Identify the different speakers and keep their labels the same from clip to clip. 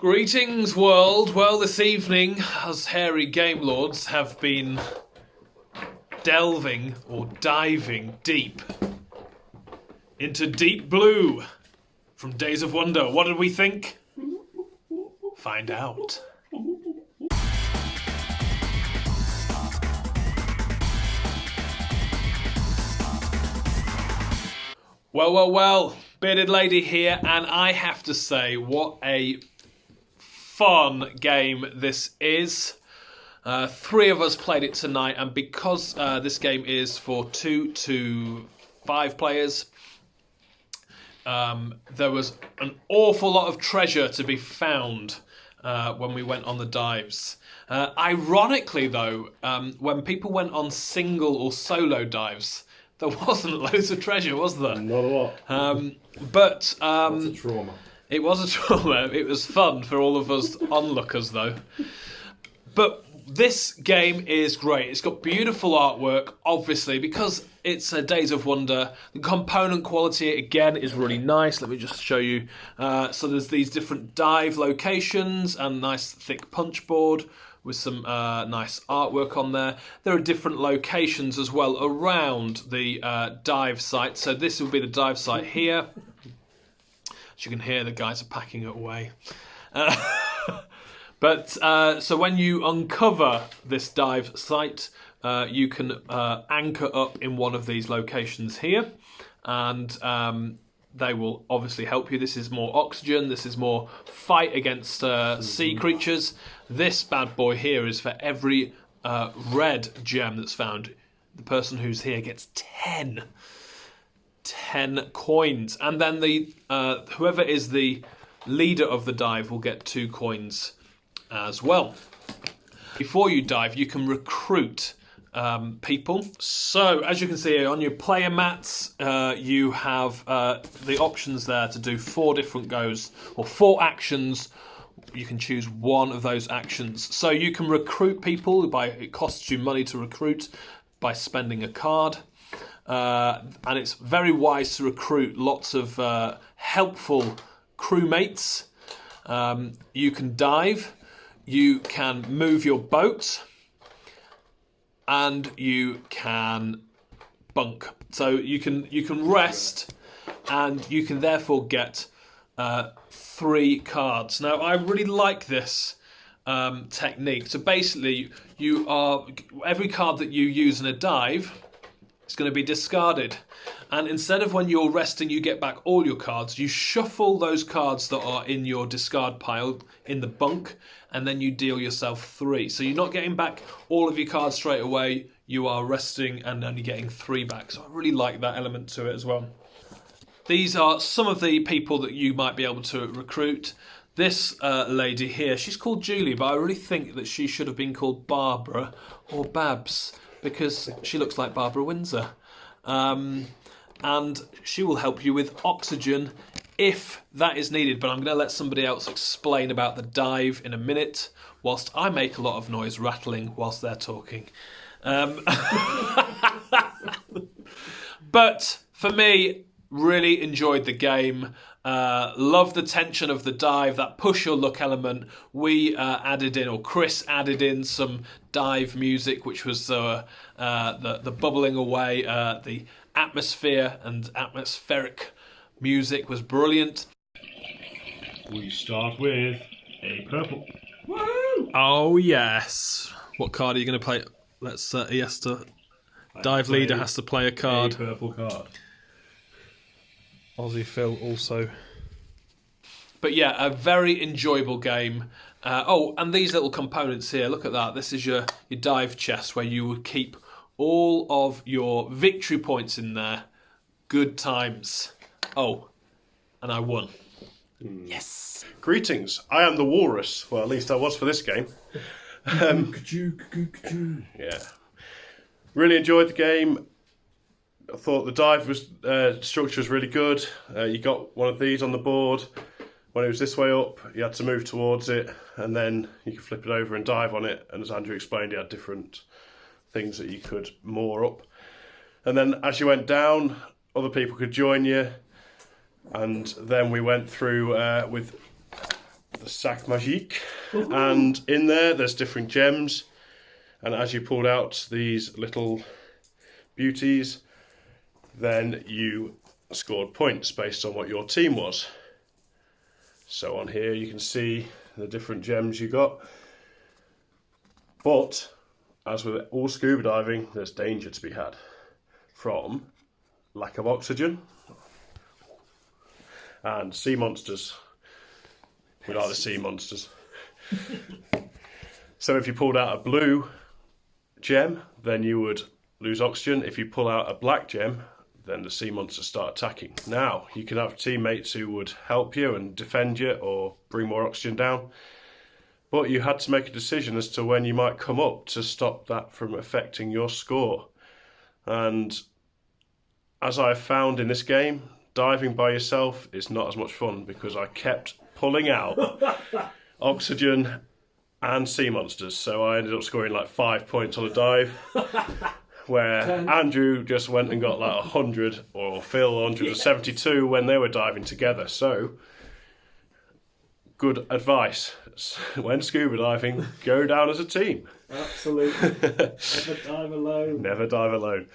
Speaker 1: Greetings, world. Well, this evening, us hairy game lords have been delving or diving deep into Deep Blue from Days of Wonder. What did we think? Find out. Well, Bearded Lady here, and I have to say, what a fun game this is. 3 of us played it tonight, and because this game is for 2 to 5 players, there was an awful lot of treasure to be found when we went on the dives. Ironically, though, when people went on single or solo dives, there wasn't loads of treasure, was there?
Speaker 2: Not a lot.
Speaker 1: But
Speaker 2: That's a trauma.
Speaker 1: it was a trauma. It was fun for all of us onlookers, though. But this game is great. It's got beautiful artwork, obviously, because it's a Days of Wonder. The component quality, again, is really nice. Let me just show you. So there's these different dive locations and nice thick punch board with some nice artwork on there. There are different locations as well around the dive site. So this will be the dive site here. As you can hear, the guys are packing it away. But so when you uncover this dive site, you can anchor up in one of these locations here, and they will obviously help you. This is more oxygen. This is more fight against sea creatures. This bad boy here is for every red gem that's found. The person who's here gets 10 coins, and then the whoever is the leader of the dive will get 2 coins as well. Before you dive, you can recruit people. So as you can see here on your player mats, you have the options there to do 4 different goes or 4 actions. You can choose one of those actions. So you can recruit people it costs you money to recruit by spending a card. And it's very wise to recruit lots of helpful crewmates. You can dive. You can move your boat, and you can bunk. So you can rest, and you can therefore get 3 cards. Now, I really like this technique. So basically, every card that you use in a dive is going to be discarded. And instead of when you're resting, you get back all your cards, you shuffle those cards that are in your discard pile in the bunk, and then you deal yourself 3. So you're not getting back all of your cards straight away, you are resting and only getting 3 back. So I really like that element to it as well. These are some of the people that you might be able to recruit. This lady here, she's called Julie, but I really think that she should have been called Barbara or Babs, because she looks like Barbara Windsor. And she will help you with oxygen if that is needed. But I'm going to let somebody else explain about the dive in a minute, whilst I make a lot of noise rattling whilst they're talking. But for me, really enjoyed the game. Love the tension of the dive, that push your luck element. We added in, or Chris added in, some dive music, which was the bubbling away, the atmosphere and atmospheric music was brilliant.
Speaker 2: We start with a purple.
Speaker 1: Woo! Oh yes. What card are you going to play? He has to. Dive leader has to play a card.
Speaker 2: A purple card.
Speaker 1: Aussie Phil also. But yeah, a very enjoyable game. And these little components here, look at that. This is your dive chest where you would keep all of your victory points in there. Good times. Oh, and I won. Yes.
Speaker 3: Greetings, I am the Walrus. Well, at least I was for this game. Yeah. Really enjoyed the game. I thought the dive structure was really good. You got one of these on the board. When it was this way up, you had to move towards it, and then you could flip it over and dive on it. And as Andrew explained, you had different things that you could moor up. And then as you went down, other people could join you. And then we went through with the Sac Magique, and in there's different gems, and as you pulled out these little beauties, then you scored points based on what your team was. So on here you can see the different gems you got, but as with all scuba diving, there's danger to be had from lack of oxygen and sea monsters. We like the sea monsters. So if you pulled out a blue gem, then you would lose oxygen. If you pull out a black gem, then the sea monsters start attacking. Now, you can have teammates who would help you and defend you or bring more oxygen down, but you had to make a decision as to when you might come up to stop that from affecting your score. And as I found in this game, diving by yourself is not as much fun, because I kept pulling out oxygen and sea monsters, so I ended up scoring like 5 points on a dive, where Andrew just went and got like 100, or Phil 172 when they were diving together. So, good advice. When scuba diving, go down as a team.
Speaker 2: Absolutely. Never dive alone.
Speaker 3: Never dive alone.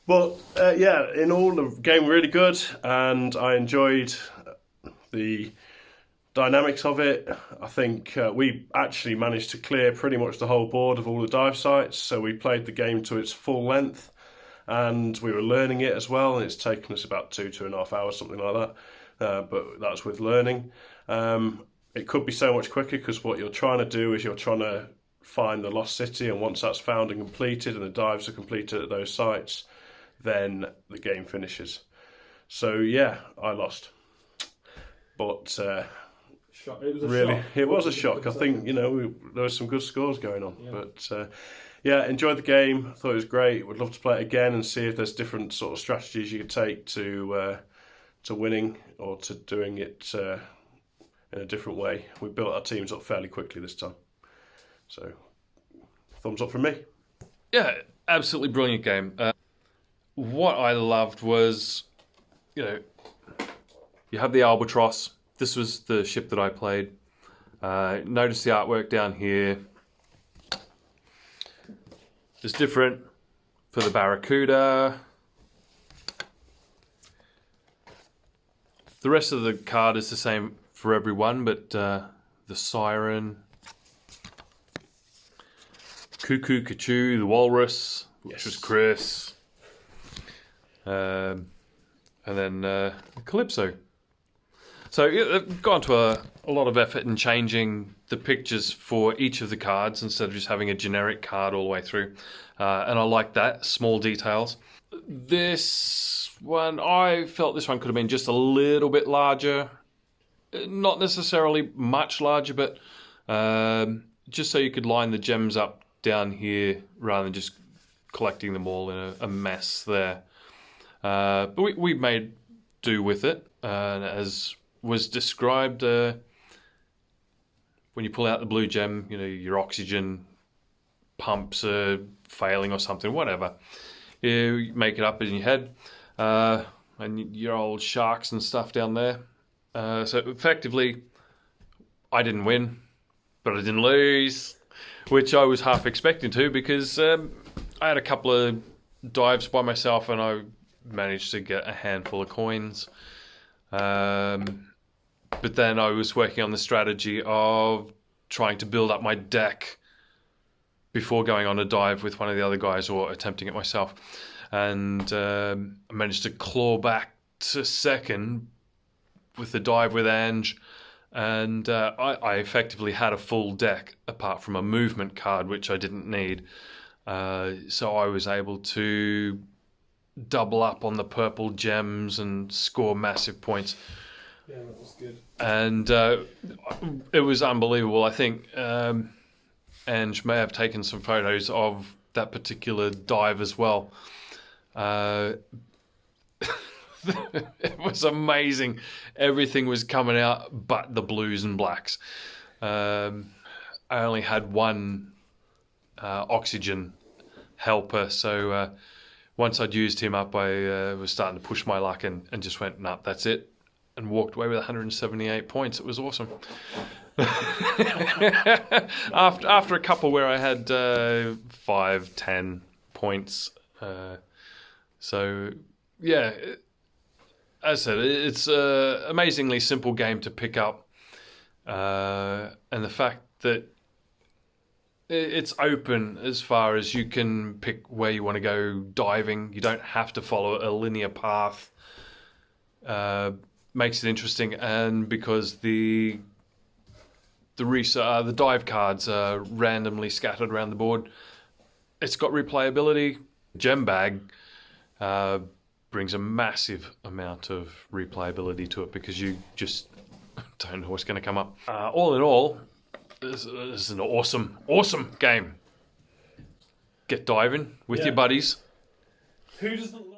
Speaker 3: But yeah, in all, the game really good, and I enjoyed the dynamics of it. I think we actually managed to clear pretty much the whole board of all the dive sites, so we played the game to its full length, and we were learning it as well, and it's taken us about 2.5 hours, something like that, but that's with learning. It could be so much quicker, because what you're trying to do is you're trying to find the lost city, and once that's found and completed and the dives are completed at those sites, then the game finishes. So yeah, I lost, but it was a shock. I think, there were some good scores going on, but yeah, enjoyed the game. Thought it was great. Would love to play it again and see if there's different sort of strategies you could take to winning, or to doing it in a different way. We built our teams up fairly quickly this time, so thumbs up from me.
Speaker 1: Yeah, absolutely brilliant game. What I loved was, you have the Albatross. This was the ship that I played. Notice the artwork down here. It's different for the Barracuda. The rest of the card is the same for everyone, but the Siren, Cuckoo Kachu, the Walrus, which was Chris, and then Calypso. So they've gone to a lot of effort in changing the pictures for each of the cards instead of just having a generic card all the way through. And I like that, small details. This one, I felt this one could have been just a little bit larger. Not necessarily much larger, but just so you could line the gems up down here rather than just collecting them all in a mess there. But we made do with it, as was described. When you pull out the blue gem, your oxygen pumps are failing or something, whatever. You make it up in your head, and your old sharks and stuff down there. So effectively, I didn't win, but I didn't lose, which I was half expecting to, because I had a couple of dives by myself and I managed to get a handful of coins. But then I was working on the strategy of trying to build up my deck before going on a dive with one of the other guys or attempting it myself. And I managed to claw back to second with the dive with Ange. And I effectively had a full deck apart from a movement card, which I didn't need. So I was able to double up on the purple gems and score massive points.
Speaker 2: Yeah, that was good.
Speaker 1: And it was unbelievable. I think Ange may have taken some photos of that particular dive as well. It was amazing. Everything was coming out but the blues and blacks. I only had one oxygen helper, so once I'd used him up, I was starting to push my luck and just went, nah, that's it, and walked away with 178 points. It was awesome.
Speaker 4: after a couple where I had 5, 10 points. So yeah, as I said, it's an amazingly simple game to pick up, and the fact that it's open as far as you can pick where you want to go diving. You don't have to follow a linear path. Makes it interesting, and because the dive cards are randomly scattered around the board, it's got replayability. Gem bag brings a massive amount of replayability to it because you just don't know what's going to come up. All in all, this is an awesome game. Get diving with your buddies.
Speaker 2: Who doesn't